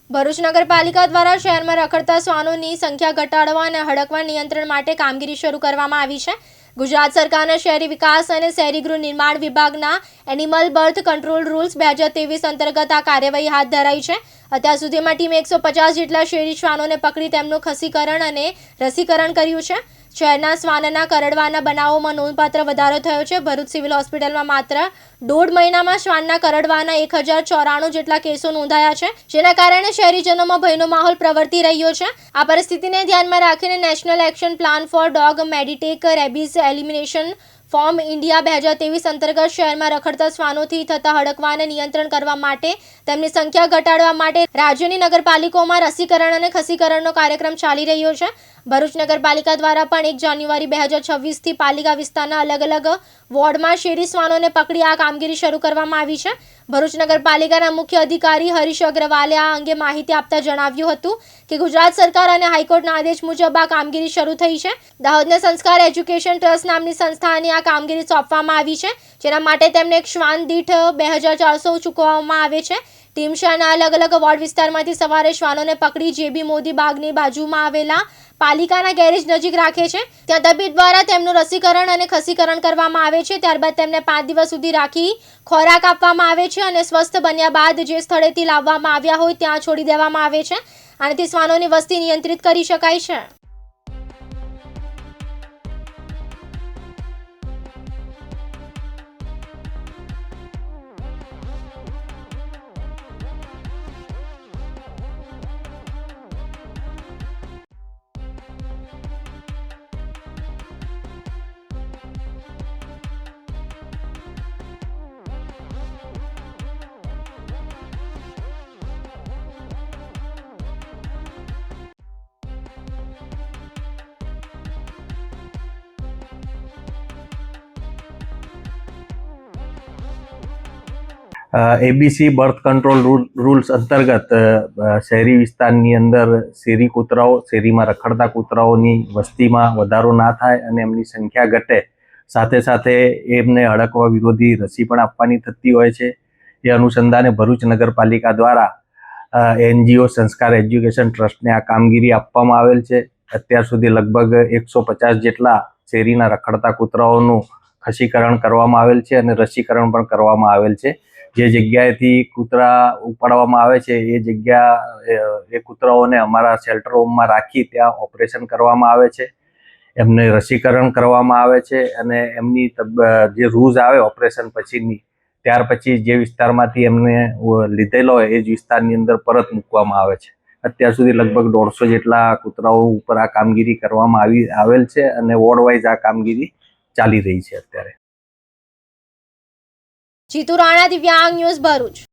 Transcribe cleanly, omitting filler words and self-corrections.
ભરૂચ નગરપાલિકા દ્વારા શહેરમાં રખડતા શ્વાનોની સંખ્યા ઘટાડવા અને હડકવા નિયંત્રણ માટે કામગીરી શરૂ કરવામાં આવી છે। ગુજરાત સરકારના શહેરી વિકાસ અને શહેરી ગૃહ નિર્માણ વિભાગના એનિમલ બર્થ કંટ્રોલ રૂલ્સ 2023 અંતર્ગત આ કાર્યવાહી હાથ ધરાઈ છે। અત્યાર સુધીમાં ટીમે 150 જેટલા શેરી શ્વાનોને પકડી તેમનું ખસીકરણ અને રસીકરણ કર્યું છે। શહેરના શ્વાનના કરડવાના બનાવોમાં નોંધપાત્ર વધારો થયો છે। ભરૂચ સિવિલ હોસ્પિટલમાં માત્ર 1.5 મહિનામાં શ્વાનના કરડવાના 1094 જેટલા કેસો નોંધાયા છે, જેના કારણે શહેરીજનોમાં ભયનો માહોલ પ્રવર્તી રહ્યો છે। આ પરિસ્થિતિને ધ્યાનમાં રાખીને national action plan for dog mediated rabies elimination form India 2023 અંતર્ગત શહેરમાં રખડતા શ્વાનોથી થતા હડકવાને નિયંત્રણ કરવા માટે તેમની સંખ્યા ઘટાડવા માટે રાજ્યની નગરપાલિકાઓમાં રસીકરણ અને ખસીકરણનો કાર્યક્રમ ચાલી રહ્યો છે। ભરૂચ નગરપાલિકા દ્વારા પણ 1 જાન્યુઆરી 2026થી પાલિકા વિસ્તારના અલગ અલગ વોર્ડમાં શેરી શ્વાનોને પકડી આ કામગીરી શરૂ કરવામાં આવી છે। ભરૂચ નગરપાલિકાના મુખ્ય અધિકારી હરીશ અગ્રવાલે આ અંગે માહિતી આપતા જણાવ્યું હતું કે ગુજરાત સરકાર અને હાઈકોર્ટના આદેશ મુજબ આ કામગીરી શરૂ થઈ છે। દાહોદને સંસ્કાર એજ્યુકેશન ટ્રસ્ટ નામની સંસ્થાને આ કામગીરી સોંપવામાં આવી છે, જેના માટે તેમને એક શ્વાન દીઠ 2400 ચૂકવવામાં આવે છે। ટીમ શહેરના અલગ અલગ વોર્ડ વિસ્તારમાંથી સવારે શ્વાનોને પકડી જેબી મોદી બાગની બાજુમાં આવેલા પાલિકાના ગેરેજ નજીક રાખે છે। ત્યાં તબીબ દ્વારા તેમનું રસીકરણ અને ખસીકરણ કરવામાં આવે છે। ત્યારબાદ તેમને 5 દિવસ સુધી રાખી ખોરાક આપવામાં આવે છે અને સ્વસ્થ બન્યા બાદ જે સ્થળેથી લાવવામાં આવ્યા હોય ત્યાં છોડી દેવામાં આવે છે। આનાથી શ્વાનોની વસ્તી નિયંત્રિત કરી શકાય છે। એબીસી બર્થ કંટ્રોલ રૂલ્સ અંતર્ગત શહેરી વિસ્તારની અંદર શેરી કૂતરાઓ, શેરીમાં રખડતા કૂતરાઓની વસ્તીમાં વધારો ના થાય અને એમની સંખ્યા ઘટે, સાથે સાથે એમને હડકવા વિરોધી રસી પણ આપવાની થતી હોય છે। એ અનુસંધાને ભરૂચ નગરપાલિકા દ્વારા NGO સંસ્કાર એજ્યુકેશન ટ્રસ્ટને આ કામગીરી આપવામાં આવેલ છે। અત્યાર સુધી લગભગ 150 જેટલા શેરીના રખડતા કૂતરાઓનું ખસીકરણ કરવામાં આવેલ છે અને રસીકરણ પણ કરવામાં આવેલ છે। જે જગ્યાએથી કૂતરા ઉપાડવામાં આવે છે એ જગ્યા એ કૂતરાઓને અમારા શેલ્ટર હોમમાં રાખી ત્યાં ઓપરેશન કરવામાં આવે છે, એમને રસીકરણ કરવામાં આવે છે અને એમની જે રૂઝ આવે ઓપરેશન પછીની, ત્યાર પછી જે વિસ્તારમાંથી એમને લીધેલો હોય એ જ વિસ્તારની અંદર પરત મૂકવામાં આવે છે। અત્યાર સુધી લગભગ 150 જેટલા કૂતરાઓ ઉપર આ કામગીરી કરવામાં આવેલ છે અને વોર્ડ વાઇઝ આ કામગીરી ચાલી રહી છે અત્યારે। જીતુ રાણા, દિવ્યાંગ ન્યૂઝ, ભરૂચ।